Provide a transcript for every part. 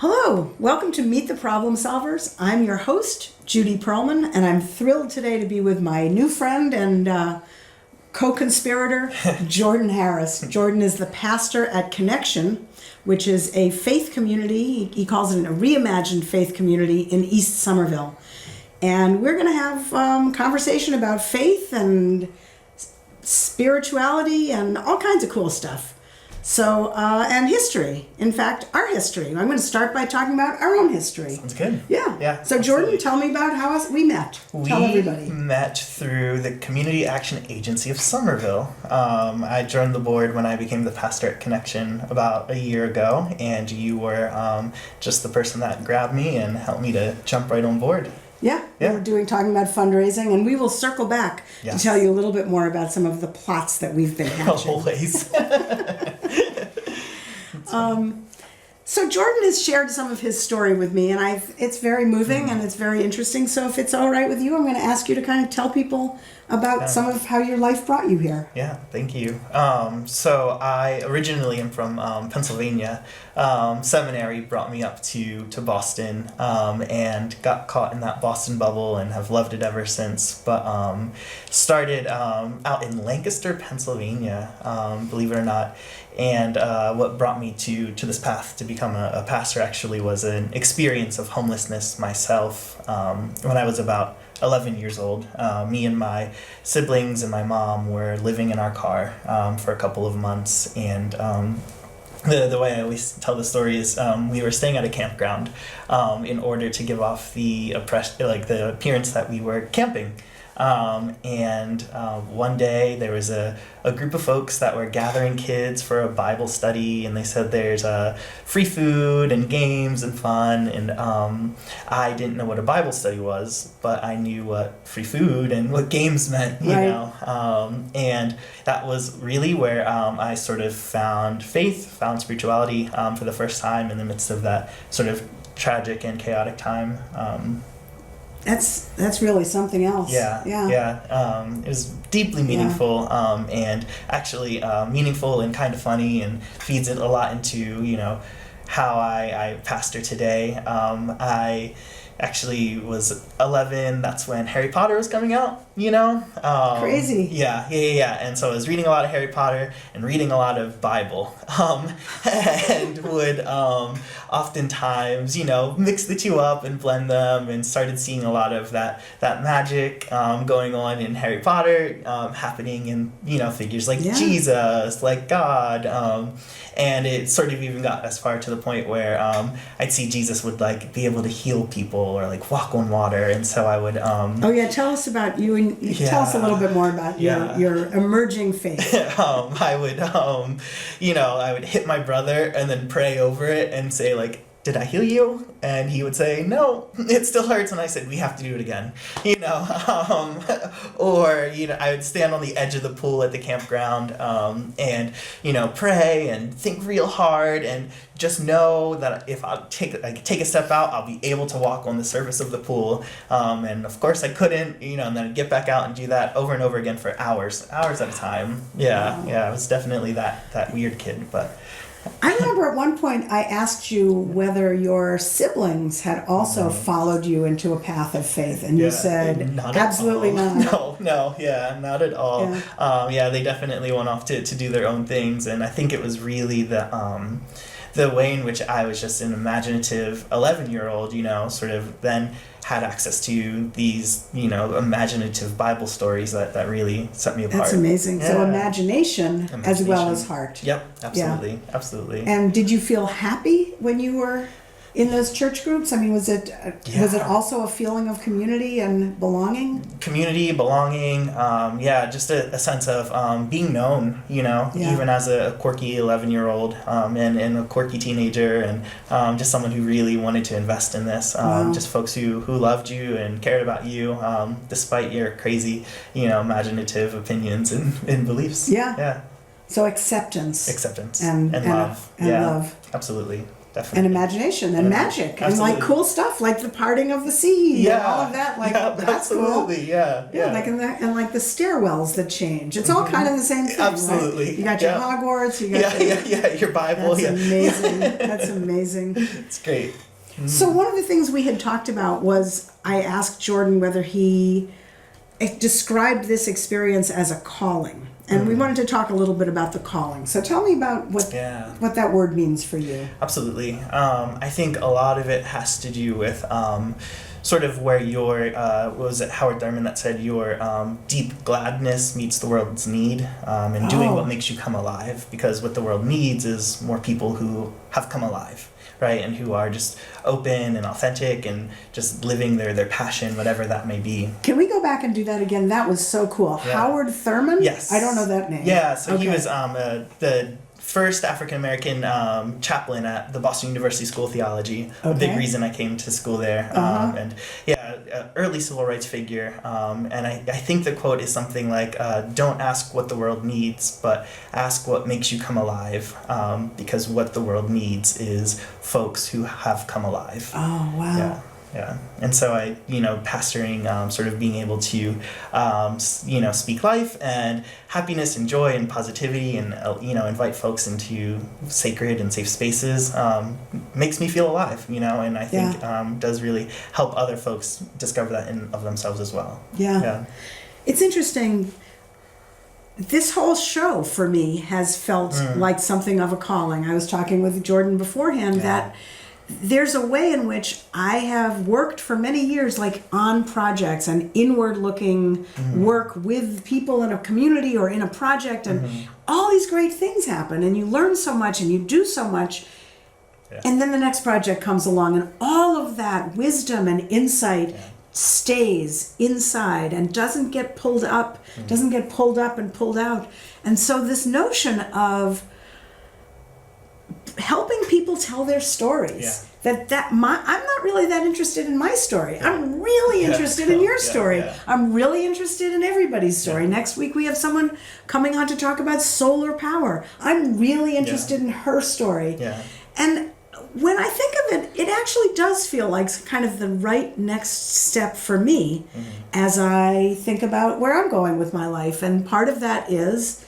Hello, welcome to Meet the Problem Solvers. I'm your host, Judy Perlman, and I'm thrilled today to be with my new friend and co-conspirator, Jordan Harris. Jordan is the pastor at Connexion, which is a faith community. He calls it a reimagined faith community in East Somerville. And we're going to have conversation about faith and spirituality and all kinds of cool stuff. So, and history. In fact, our history. I'm going to start by talking about our own history. Sounds good. Yeah. So, Jordan, tell me about how we met. Tell everybody. We met through the Community Action Agency of Somerville. I joined the board when I became the pastor at Connexion about a year ago, and you were just the person that grabbed me and helped me to jump right on board. Yeah, we're talking about fundraising, and we will circle back to tell you a little bit more about some of the plots that we've been hatching. Always. So Jordan has shared some of his story with me, and it's very moving and it's very interesting. So if it's all right with you, I'm going to ask you to kind of tell people about some of how your life brought you here. Yeah, thank you. So I originally am from Pennsylvania. Seminary brought me up to Boston and got caught in that Boston bubble and have loved it ever since. But started out in Lancaster, Pennsylvania, believe it or not. And what brought me to this path to become a pastor actually was an experience of homelessness myself when I was about 11 years old. Me and my siblings and my mom were living in our car for a couple of months, and the way I always tell the story is we were staying at a campground in order to give off the appearance that we were camping. And one day there was a group of folks that were gathering kids for a Bible study, and they said there's free food and games and fun, and I didn't know what a Bible study was, but I knew what free food and what games meant, you know, and that was really where I sort of found faith, found spirituality for the first time in the midst of that sort of tragic and chaotic time. That's really something else. Yeah. It was deeply meaningful, and actually meaningful and kind of funny, and feeds it a lot into how I pastor today. I actually was 11. That's when Harry Potter was coming out. Crazy. Yeah. And so I was reading a lot of Harry Potter and reading a lot of Bible, and would oftentimes mix the two up and blend them, and started seeing a lot of that magic going on in Harry Potter happening in figures like Jesus, like God, and it sort of even got as far to the point where I'd see Jesus would be able to heal people or walk on water, and so I would tell us about you and tell us a little bit more about your emerging faith. I would hit my brother and then pray over it and say did I heal you? And he would say, no, it still hurts. And I said, we have to do it again, or, I would stand on the edge of the pool at the campground, and, pray and think real hard and just know that if I take a step out, I'll be able to walk on the surface of the pool. And of course I couldn't, and then I'd get back out and do that over and over again for hours at a time. I was definitely that weird kid, but I remember at one point I asked you whether your siblings had also followed you into a path of faith, and you said absolutely not. No, not at all. They definitely went off to do their own things, and I think it was really the way in which I was just an imaginative 11-year-old, sort of then had access to these, imaginative Bible stories that really set me apart. That's amazing. Yeah. So imagination as well as heart. Yep, absolutely, absolutely. And did you feel happy when you were in those church groups? I mean, was it also a feeling of community and belonging? Community, belonging, just a sense of being known, even as a quirky 11-year-old and a quirky teenager, and just someone who really wanted to invest in this. Just folks who loved you and cared about you despite your crazy, imaginative opinions and beliefs. Yeah. So acceptance. And love. And love. Absolutely. definitely. And imagination and magic and like Absolutely. cool stuff like the parting of the sea and all of that. Like that's absolutely. cool. Yeah. Like and like the stairwells that change. It's all kind of the same thing. Absolutely. Right? You got your Hogwarts. You got your Bible. That's amazing. That's amazing. It's great. So one of the things we had talked about was I asked Jordan whether he described this experience as a calling. And we wanted to talk a little bit about the calling. So tell me about what that word means for you. Absolutely. I think a lot of it has to do with sort of where your, what was it, Howard Thurman that said your deep gladness meets the world's need, and doing what makes you come alive. Because what the world needs is more people who have come alive. Right, and who are just open and authentic and just living their passion, whatever that may be. Can we go back and do that again? That was so cool. Yeah. Howard Thurman? Yes. I don't know that name. Yeah, so he was the first African-American chaplain at the Boston University School of Theology. A big reason I came to school there. And early civil rights figure. And I think the quote is something like, don't ask what the world needs, but ask what makes you come alive. Because what the world needs is folks who have come alive. Oh, wow. Yeah. And so I, pastoring, sort of being able to, speak life and happiness and joy and positivity and, invite folks into sacred and safe spaces, makes me feel alive, and I think does really help other folks discover that in of themselves as well. Yeah. It's interesting. This whole show for me has felt like something of a calling. I was talking with Jordan beforehand that there's a way in which I have worked for many years, like on projects and inward looking work with people in a community or in a project, and all these great things happen and you learn so much and you do so much. And then the next project comes along and all of that wisdom and insight stays inside and doesn't get pulled up, doesn't get pulled up and pulled out. And so this notion of helping people tell their stories. I'm not really that interested in my story. I'm really interested in your story. I'm really interested in everybody's story. Next week we have someone coming on to talk about solar power. I'm really interested in her story. And when I think of it, it actually does feel like kind of the right next step for me as I think about where I'm going with my life. And part of that is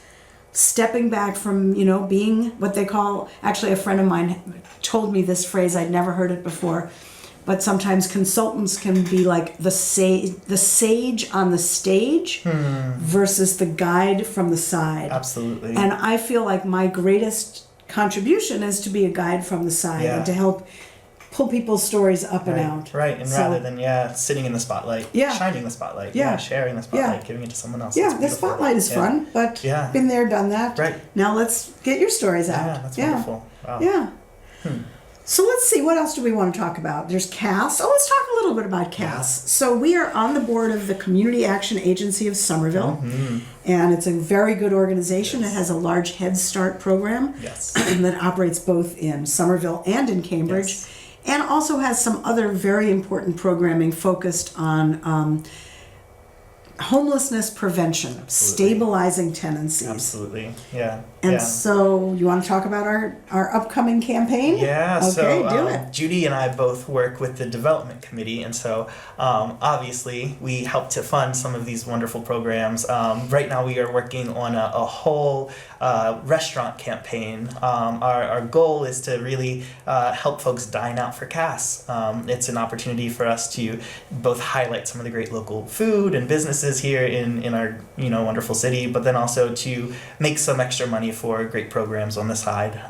stepping back from, being what they call, actually a friend of mine told me this phrase, I'd never heard it before, but sometimes consultants can be like the sage on the stage versus the guide from the side. Absolutely. And I feel like my greatest contribution is to be a guide from the side and to help pull people's stories up and out. Right, and rather than, sitting in the spotlight, shining the spotlight, sharing the spotlight, giving it to someone else. Yeah, the spotlight is fun, but been there, done that. Right. Now let's get your stories out. Yeah, that's wonderful. Wow. Yeah. So let's see, what else do we want to talk about? There's CAS. Oh, let's talk a little bit about CAS. So we are on the board of the Community Action Agency of Somerville, and it's a very good organization. It has a large Head Start program that operates both in Somerville and in Cambridge. And also has some other very important programming focused on homelessness prevention, stabilizing tenancies. Absolutely, yeah. And so you want to talk about our upcoming campaign? Yeah, okay, do it. Judy and I both work with the development committee, and so obviously we help to fund some of these wonderful programs. Right now we are working on a whole restaurant campaign. Our goal is to really help folks dine out for CAS. It's an opportunity for us to both highlight some of the great local food and businesses here in our wonderful city, but then also to make some extra money for great programs on the side.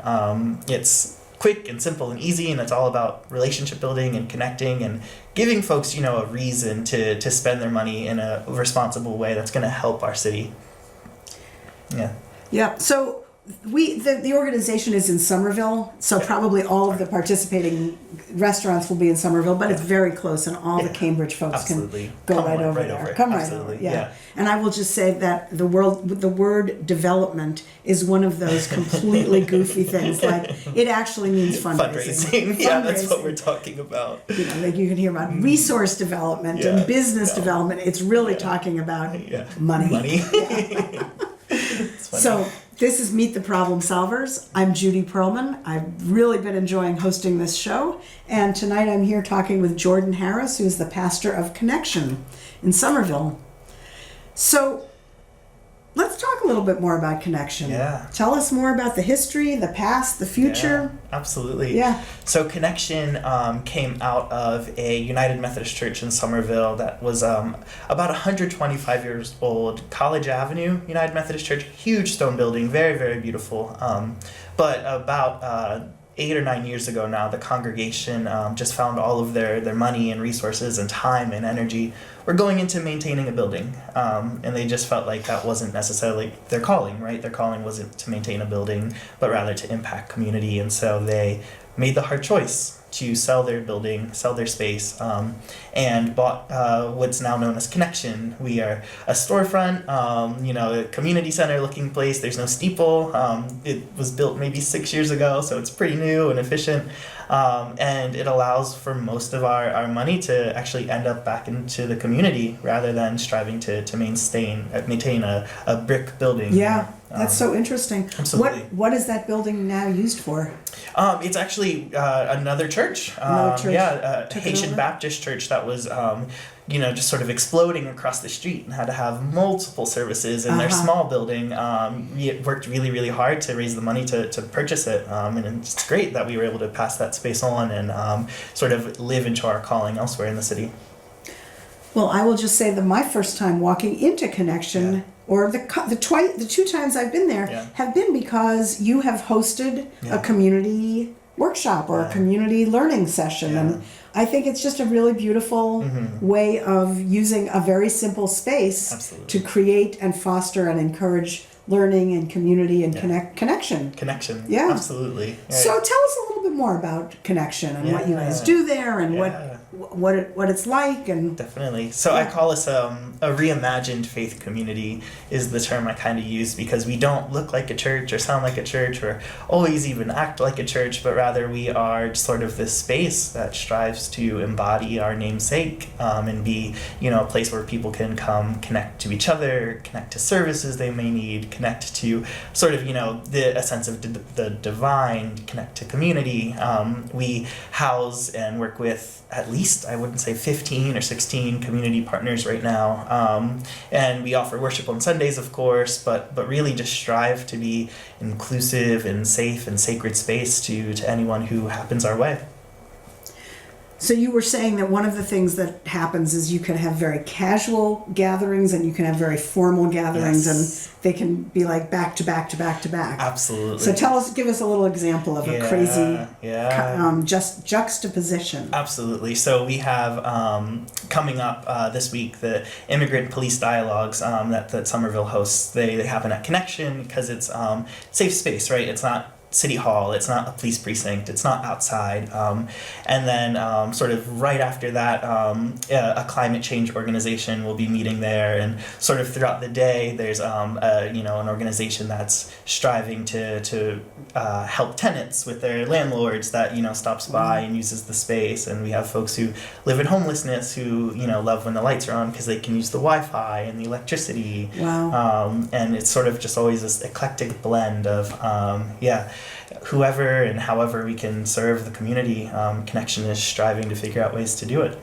It's quick and simple and easy, and it's all about relationship building and connecting and giving folks a reason to spend their money in a responsible way that's going to help our city. Yeah. So the organization is in Somerville, so probably all of the participating restaurants will be in Somerville, but it's very close, and all the Cambridge folks can go right over there. Come right over. Yeah. And I will just say that the word development is one of those completely goofy things. Like, it actually means fundraising. Yeah, that's what we're talking about. Like you can hear about resource development and business development. It's really talking about money. Money. This is Meet the Problem Solvers. I'm Judy Perlman. I've really been enjoying hosting this show. And tonight I'm here talking with Jordan Harris, who's the pastor of Connexion in Somerville. So let's talk a little bit more about Connexion. Yeah. Tell us more about the history, the past, the future. Yeah, absolutely. Yeah. So Connexion came out of a United Methodist Church in Somerville that was about 125 years old. College Avenue United Methodist Church, huge stone building, very, very beautiful. But about 8 or 9 years ago now, the congregation just found all of their money and resources and time and energy were going into maintaining a building. And they just felt like that wasn't necessarily their calling, right? Their calling wasn't to maintain a building, but rather to impact community. And so they made the hard choice to sell their building, sell their space, and bought what's now known as Connexion. We are a storefront, a community center looking place. There's no steeple. It was built maybe 6 years ago, so it's pretty new and efficient. And it allows for most of our money to actually end up back into the community rather than striving to maintain a brick building. Yeah, that's so interesting. Absolutely. What is that building now used for? It's actually another church. Another church A took it Haitian over? Baptist church that was, just sort of exploding across the street and had to have multiple services in their small building. We worked really, really hard to raise the money to purchase it. And it's great that we were able to pass that space on and sort of live into our calling elsewhere in the city. Well, I will just say that my first time walking into Connexion, or the two times I've been there, have been because you have hosted a community workshop or a community learning session. And I think it's just a really beautiful way of using a very simple space to create and foster and encourage learning and community and connection. Connection. Yeah. Absolutely. Right. So tell us a little bit more about Connexion and what you guys do there and what it's like. And definitely. So I call us a reimagined faith community is the term I kind of use, because we don't look like a church or sound like a church or always even act like a church, but rather we are sort of this space that strives to embody our namesake and be, a place where people can come connect to each other, connect to services they may need, connect to sort of, a sense of the divine, connect to community. We house and work with at least, I wouldn't say 15 or 16 community partners right now. And we offer worship on Sundays, of course, but really just strive to be inclusive and safe and sacred space to anyone who happens our way. so you were saying that one of the things that happens is you can have very casual gatherings and you can have very formal gatherings, and they can be like back to back to back to back. Absolutely. So give us a little example of a crazy just juxtaposition. Absolutely. So we have coming up this week the Immigrant Police Dialogues that Somerville hosts. They happen at Connexion because it's safe space, right? It's not City Hall, it's not a police precinct, it's not outside. And then sort of right after that, a climate change organization will be meeting there, and sort of throughout the day there's an organization that's striving to help tenants with their landlords that stops by and uses the space. And we have folks who live in homelessness who love when the lights are on because they can use the Wi-Fi and the electricity. Wow. And it's sort of just always this eclectic blend of whoever and however we can serve the community. Connexion is striving to figure out ways to do it.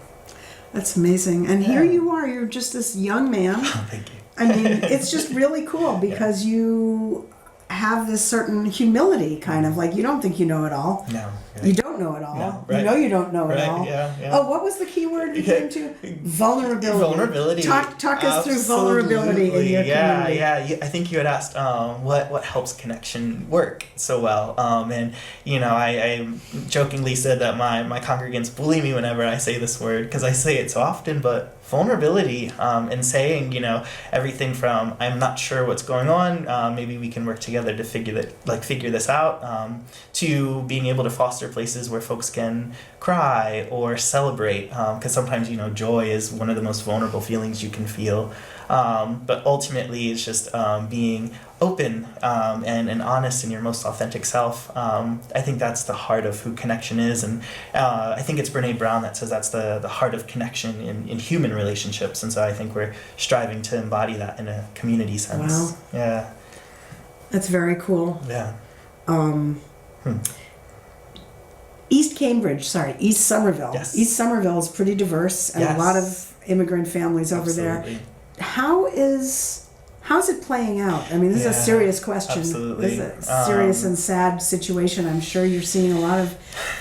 That's amazing. And here you are, you're just this young man. Oh, thank you. I mean, it's just really cool because you have this certain humility, kind of like you don't think you know it all. No. Right. You don't know it all. No, right. You know you don't know it all. Yeah. Oh, what was the key word you came to? Vulnerability. Vulnerability. Talk us through vulnerability in your community. Yeah. I think you had asked what helps Connexion work so well. And I jokingly said that my congregants bully me whenever I say this word because I say it so often, but vulnerability and saying everything from I'm not sure what's going on, maybe we can work together to figure this out, to being able to foster places where folks can cry or celebrate, because sometimes joy is one of the most vulnerable feelings you can feel, but ultimately it's just being open and honest in your most authentic self. I think that's the heart of who Connexion is, and I think it's Brene Brown that says that's the heart of connection in human relationships, and so I think we're striving to embody that in a community sense. Wow. Yeah. That's very cool. Yeah. East Somerville. Yes. East Somerville is pretty diverse and Yes. a lot of immigrant families over Absolutely. there. How's it playing out? I mean, this is a serious question. Absolutely. This is a serious and sad situation. I'm sure you're seeing a lot of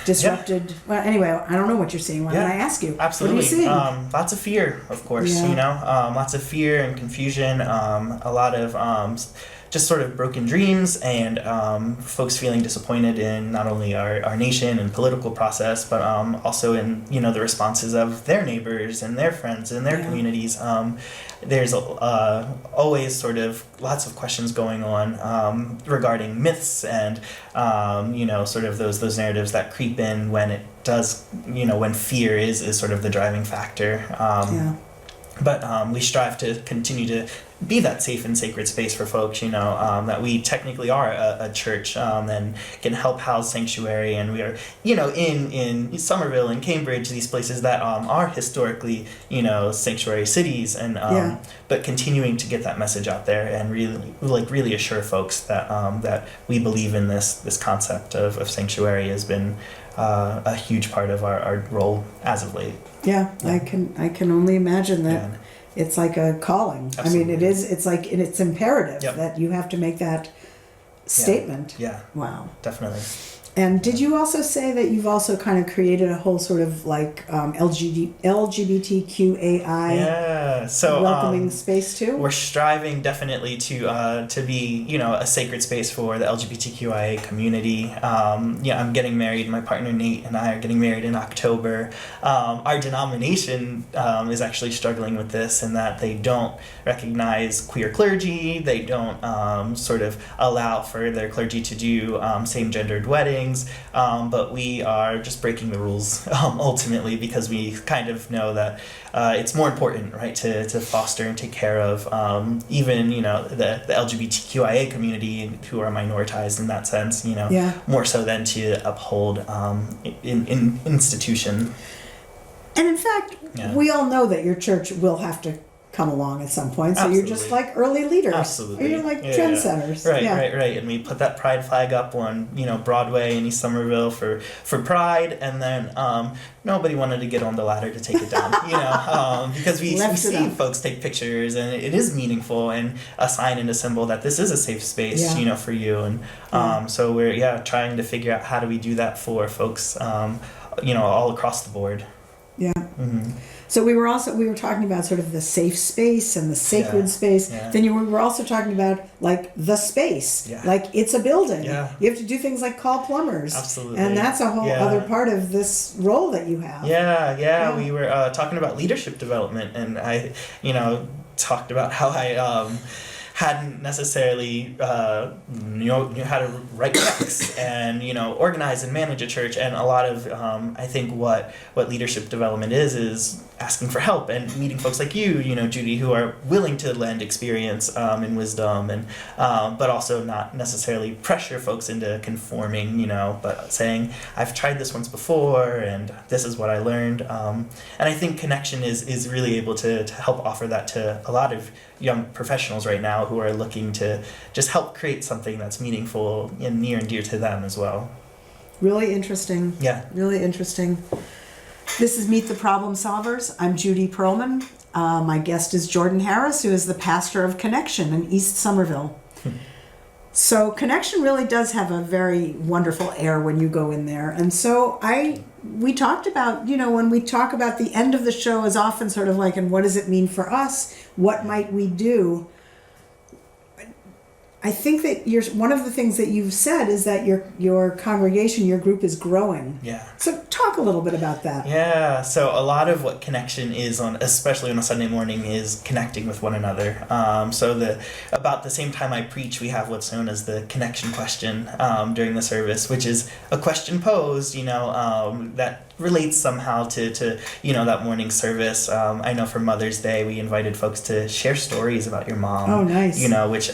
disrupted. Well, anyway, I don't know what you're seeing. Why don't I ask you? Absolutely. What are you seeing? Lots of fear, of course. Yeah. You know, lots of fear and confusion. A lot of just sort of broken dreams and folks feeling disappointed in not only our nation and political process, but also in the responses of their neighbors and their friends and their communities. There's always sort of lots of questions going on regarding myths and sort of those narratives that creep in when it does when fear is sort of the driving factor. But we strive to continue to be that safe and sacred space for folks, that we technically are a church and can help house sanctuary. And we are, in Somerville and Cambridge, these places that are historically, sanctuary cities. And but continuing to get that message out there and really assure folks that that we believe in this concept of sanctuary has been a huge part of our role as of late. Yeah. I can only imagine that. Yeah. It's like a calling. Absolutely. I mean, it's imperative that you have to make that statement. Yeah. Wow. Definitely. And did you also say that you've also kind of created a whole sort of like LGBTQAI welcoming space too? We're striving definitely to be a sacred space for the LGBTQIA community. I'm getting married. My partner Nate and I are getting married in October. Our denomination is actually struggling with this in that they don't recognize queer clergy. They don't sort of allow for their clergy to do same-gendered weddings. But we are just breaking the rules ultimately because we kind of know that it's more important, right, to foster and take care of even the LGBTQIA community who are minoritized in that sense, more so than to uphold in institution. And in fact, we all know that your church will have to come along at some point. So you're just like early leaders. Absolutely. Or you're like trendsetters. Right. And we put that pride flag up on, Broadway in East Somerville for pride, and then nobody wanted to get on the ladder to take it down, because we see folks take pictures and it is meaningful and a sign and a symbol that this is a safe space, for you. And so we're trying to figure out how do we do that for folks, all across the board. Yeah. Mm-hmm. So we were talking about sort of the safe space and the sacred space. Yeah. Then we were also talking about like the space, like it's a building. Yeah. You have to do things like call plumbers. Absolutely. And that's a whole other part of this role that you have. Yeah. We were talking about leadership development, and I, talked about how I hadn't necessarily knew how to write checks and organize and manage a church. And a lot of I think what leadership development is asking for help and meeting folks like you, Judy, who are willing to lend experience and wisdom, and but also not necessarily pressure folks into conforming, but saying, I've tried this once before and this is what I learned. And I think Connexion is really able to help offer that to a lot of young professionals right now who are looking to just help create something that's meaningful and near and dear to them as well. Really interesting. Yeah. Really interesting. This is Meet the Problem Solvers. I'm Judy Perlman. My guest is Jordan Harris, who is the pastor of Connexion in East Somerville. So Connexion really does have a very wonderful air when you go in there. And so we talked about, when we talk about the end of the show is often sort of like, and what does it mean for us? What might we do? I think that one of the things that you've said is that your congregation, your group is growing. Yeah. So talk a little bit about that. Yeah. So a lot of what Connexion is especially on a Sunday morning, is connecting with one another. So about the same time I preach, we have what's known as the Connexion question during the service, which is a question posed, that relates somehow to that morning service. I know for Mother's Day we invited folks to share stories about your mom. Oh, nice. Which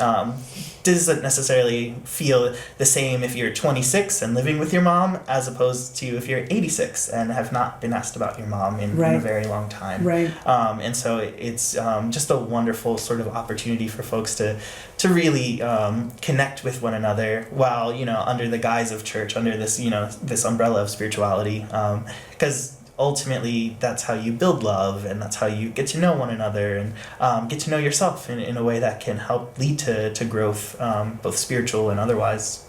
doesn't necessarily feel the same if you're 26 and living with your mom as opposed to if you're 86 and have not been asked about your mom in a very long time. Right. And so it's just a wonderful sort of opportunity for folks to really connect with one another while, under the guise of church, under this, this umbrella of spirituality. Because ultimately that's how you build love, and that's how you get to know one another and get to know yourself in a way that can help lead to growth, both spiritual and otherwise.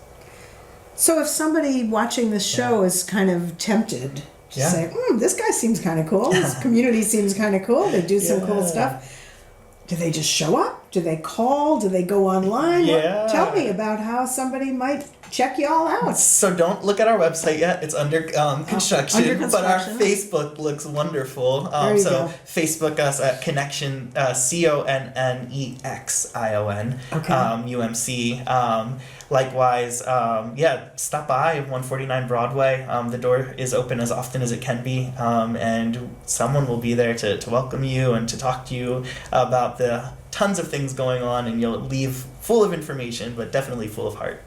So if somebody watching this show is kind of tempted to say, this guy seems kind of cool, this community seems kind of cool, they do some cool stuff, do they just show up? Do they call? Do they go online? Tell me about how somebody might check y'all out. So don't look at our website yet. It's under construction, but our Facebook looks wonderful. So Facebook us at Connexion, Connexion, UMC. Likewise, stop by 149 Broadway. The door is open as often as it can be, and someone will be there to welcome you and to talk to you about the tons of things going on, and you'll leave full of information, but definitely full of heart.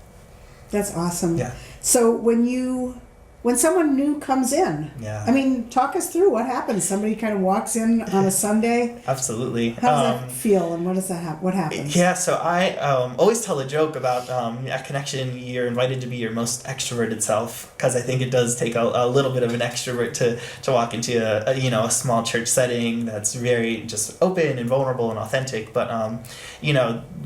That's awesome. Yeah. So when someone new comes in, I mean, talk us through what happens. Somebody kind of walks in on a Sunday. Absolutely. How does that feel, and what does that what happens? Yeah, so I always tell a joke about at Connexion, you're invited to be your most extroverted self, because I think it does take a little bit of an extrovert to walk into a small church setting that's very just open and vulnerable and authentic. But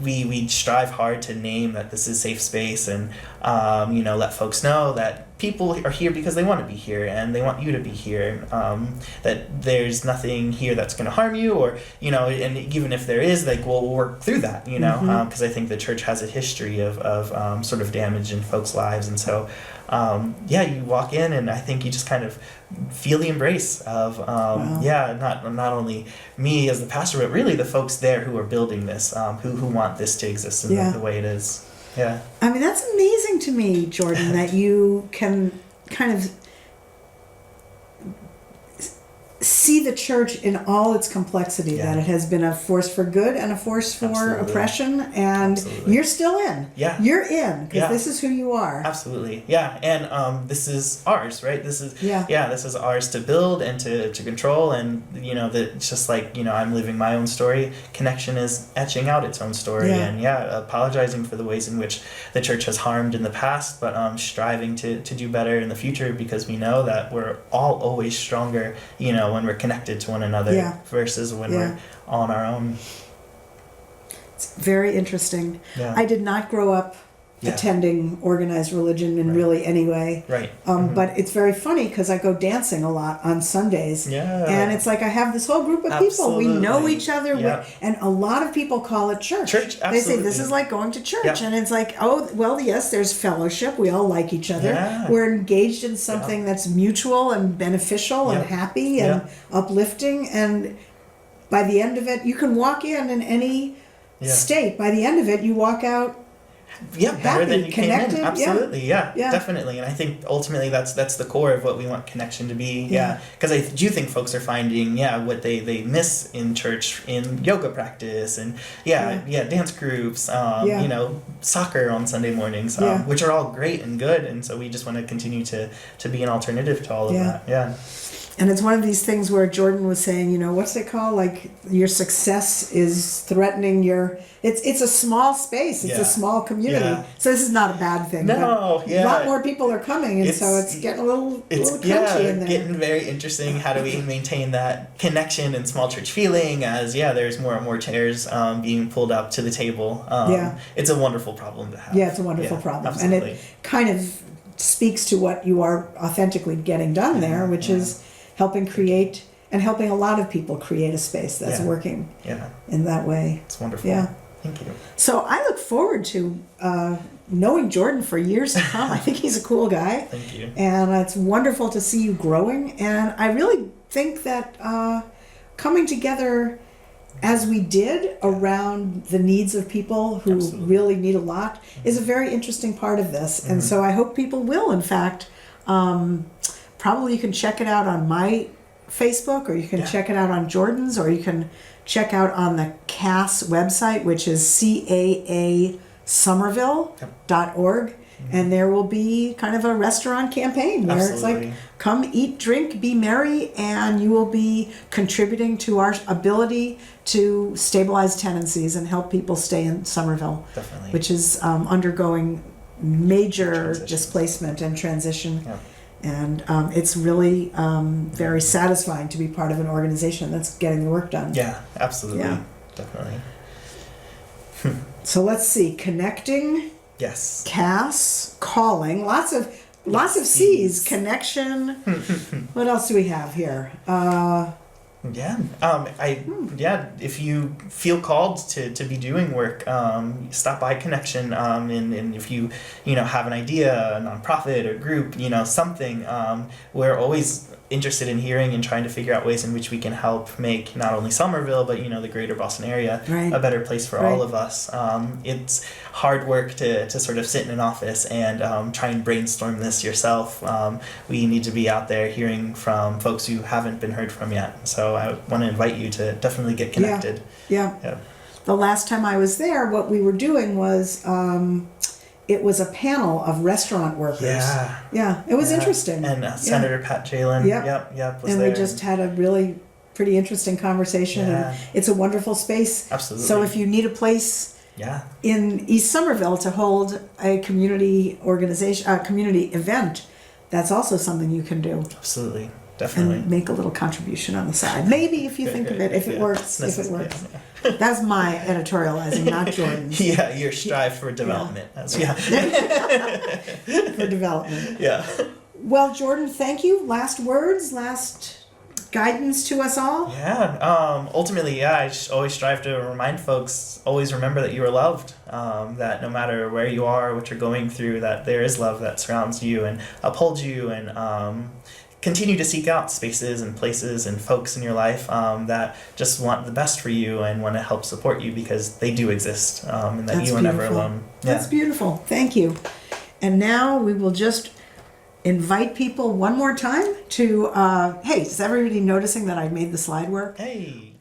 we strive hard to name that this is safe space, and let folks know that people are here because they want to be here, and they want you to be here. That there's nothing here that's going to harm you, or and even if there is, we'll work through that. Because I think the church has a history of sort of damage in folks' lives, and so you walk in, and I think you just kind of feel the embrace of not only me as the pastor, but really the folks there who are building this, who want this to exist in the way it is. Yeah. I mean, that's amazing to me, Jordan, that you can kind of see the church in all its complexity, that it has been a force for good and a force for oppression, and you're still in. Yeah. You're in, because this is who you are. Absolutely. Yeah. And this is ours, right? This is this is ours to build and to control, and it's just like, I'm living my own story. Connexion is etching out its own story, and apologizing for the ways in which the church has harmed in the past, but striving to do better in the future, because we know that we're all always stronger, when we're connected to one another versus when we're on our own. It's very interesting. I did not grow up attending organized religion in really any way. Right. But it's very funny because I go dancing a lot on Sundays. Yeah. And it's like I have this whole group of people. We know each other. And a lot of people call it church. They say this is like going to church. And it's like, oh, well, yes, there's fellowship. We all like each other. We're engaged in something that's mutual and beneficial and happy and uplifting. And by the end of it, you can walk in any state. By the end of it, you walk out better than you connected, came in. Absolutely, definitely. And I think ultimately that's the core of what we want Connexion to be. Because I do think folks are finding what they miss in church, in yoga practice, and dance groups, soccer on Sunday mornings, which are all great and good. And so we just want to continue to be an alternative to all of that. Yeah. And it's one of these things where Jordan was saying, what's it called? Like, your success is threatening your... It's a small space. It's a small community. Yeah. So this is not a bad thing. No, A lot more people are coming, and so it's getting a little crunchy in there. Getting very interesting. How do we maintain that connection and small church feeling as, there's more and more chairs being pulled up to the table. It's a wonderful problem to have. Yeah, it's a wonderful problem. Absolutely. And it kind of speaks to what you are authentically getting done there, which is helping create and helping a lot of people create a space that's working in that way. It's wonderful. Yeah. Thank you. So I look forward to knowing Jordan for years to come. I think he's a cool guy. Thank you. And it's wonderful to see you growing. And I really think that coming together as we did around the needs of people who really need a lot is a very interesting part of this. And so I hope people will, in fact, probably you can check it out on my Facebook, or you can check it out on Jordan's, or you can check out on the CAS website, which is CAASOLING, Somerville.org, and there will be kind of a restaurant campaign where it's like, come eat, drink, be merry, and you will be contributing to our ability to stabilize tenancies and help people stay in Somerville, Definitely. which is undergoing major Transition. Displacement and transition. Yep. And it's really very satisfying to be part of an organization that's getting the work done. Yeah, absolutely. Yeah. Definitely. So let's see, connecting, Yes. Cass, calling, lots of C's, C's. connection. What else do we have here? Yeah. If you feel called to be doing work, stop by Connection. And if you have an idea, a nonprofit or group, something, we're always interested in hearing and trying to figure out ways in which we can help make not only Somerville, but the greater Boston area Right. a better place for all of us. It's hard work to sort of sit in an office and try and brainstorm this yourself. We need to be out there hearing from folks who haven't been heard from yet. So I want to invite you to definitely get connected. Yeah. The last time I was there, what we were doing was it was a panel of restaurant workers. Yeah, it was interesting. And Senator Pat Jalen. Yep. Was and there. we just had a really pretty interesting conversation. Yeah. And it's a wonderful space. Absolutely. So if you need a place in East Somerville to hold a community organization, a community event, that's also something you can do. Absolutely. Definitely. And make a little contribution on the side. Maybe if you think of it, if it works, if it works. That's my editorializing, not Jordan's. Yeah, your strive for development. For development. Yeah. Well, Jordan, thank you. Last words, last guidance to us all. Yeah. Ultimately, I always strive to remind folks, always remember that you are loved. That no matter where you are, what you're going through, that there is love that surrounds you and upholds you, and continue to seek out spaces and places and folks in your life that just want the best for you and want to help support you, because they do exist, and that you are never alone. Yeah. That's beautiful. Thank you. And now we will just invite people one more time to, hey, is everybody noticing that I made the slide work? Hey.